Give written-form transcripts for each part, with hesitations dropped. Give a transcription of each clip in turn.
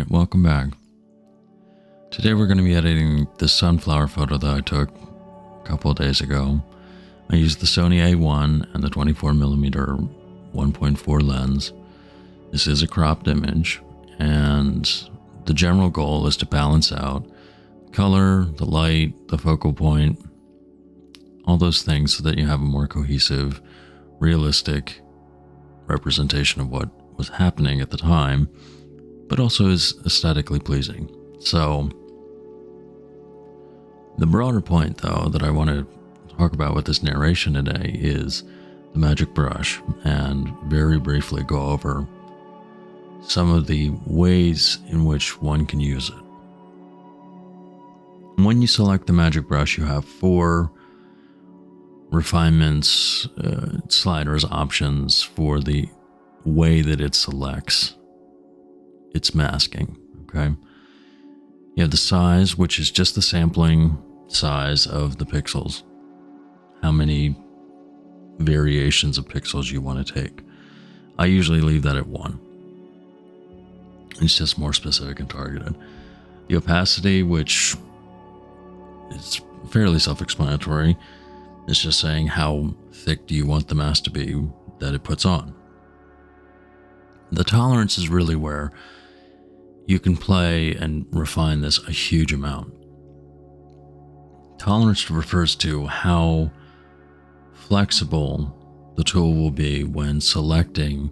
Alright, welcome back. Today we're going to be editing this sunflower photo that I took a couple of days ago. I used the Sony A1 and the 24mm 1.4 lens. This is a cropped image, and the general goal is to balance out color, the light, the focal point, all those things so that you have a more cohesive, realistic representation of what was happening at the time, but also is aesthetically pleasing. So the broader point, though, that I want to talk about with this narration today is the magic brush, and very briefly go over some of the ways in which one can use it. When you select the magic brush, you have 4 refinements, sliders, options for the way that it selects its masking. Okay, you have the size, which is just the sampling size of the pixels, how many variations of pixels you want to take. I usually leave that at 1. It's just more specific and targeted. The opacity, which is fairly self-explanatory, is just saying how thick do you want the mask to be that it puts on. The tolerance is really where you can play and refine this a huge amount. Tolerance refers to how flexible the tool will be when selecting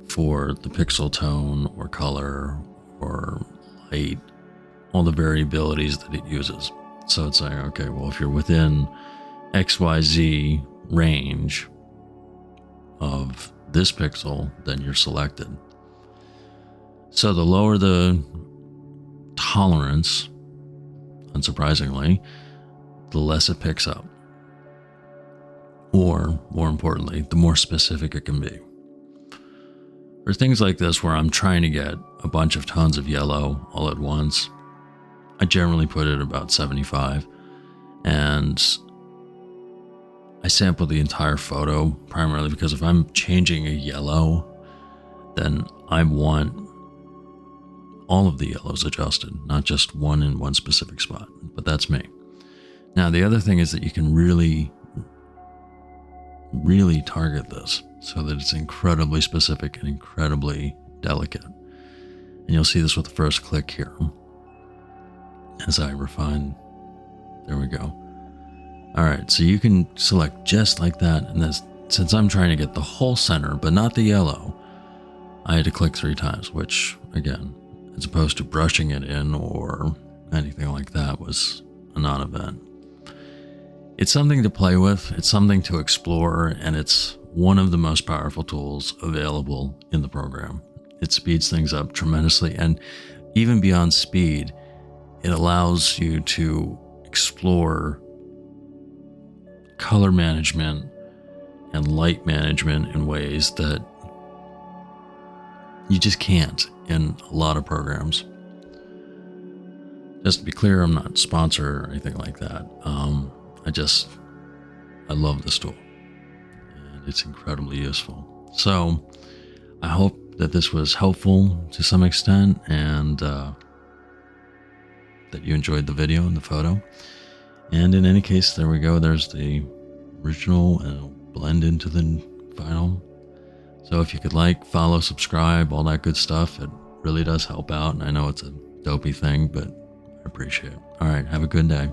for the pixel tone or color or light, all the variabilities that it uses. So it's saying, okay, well, if you're within XYZ range of this pixel, then you're selected. So the lower the tolerance, unsurprisingly, the less it picks up. Or, more importantly, the more specific it can be. For things like this where I'm trying to get a bunch of tons of yellow all at once, I generally put it about 75, and I sample the entire photo primarily because if I'm changing a yellow, then I want all of the yellows adjusted, not just one in one specific spot, but that's me. Now, the other thing is that you can really target this so that it's incredibly specific and incredibly delicate. And you'll see this with the first click here. As I refine, there we go. All right, so you can select just like that. And this, since I'm trying to get the whole center, but not the yellow, I had to click 3 times, which again, as opposed to brushing it in or anything like that, was a non-event. It's something to play with, it's something to explore, and it's one of the most powerful tools available in the program. It speeds things up tremendously, and even beyond speed, it allows you to explore color management and light management in ways that you just can't in a lot of programs. Just to be clear, I'm not sponsored or anything like that. I love this tool, and it's incredibly useful. So I hope that this was helpful to some extent, and that you enjoyed the video and the photo. And in any case, there we go. There's the original, and it'll blend into the final. So if you could like, follow, subscribe, all that good stuff, it really does help out. And I know it's a dopey thing, but I appreciate it. All right, have a good day.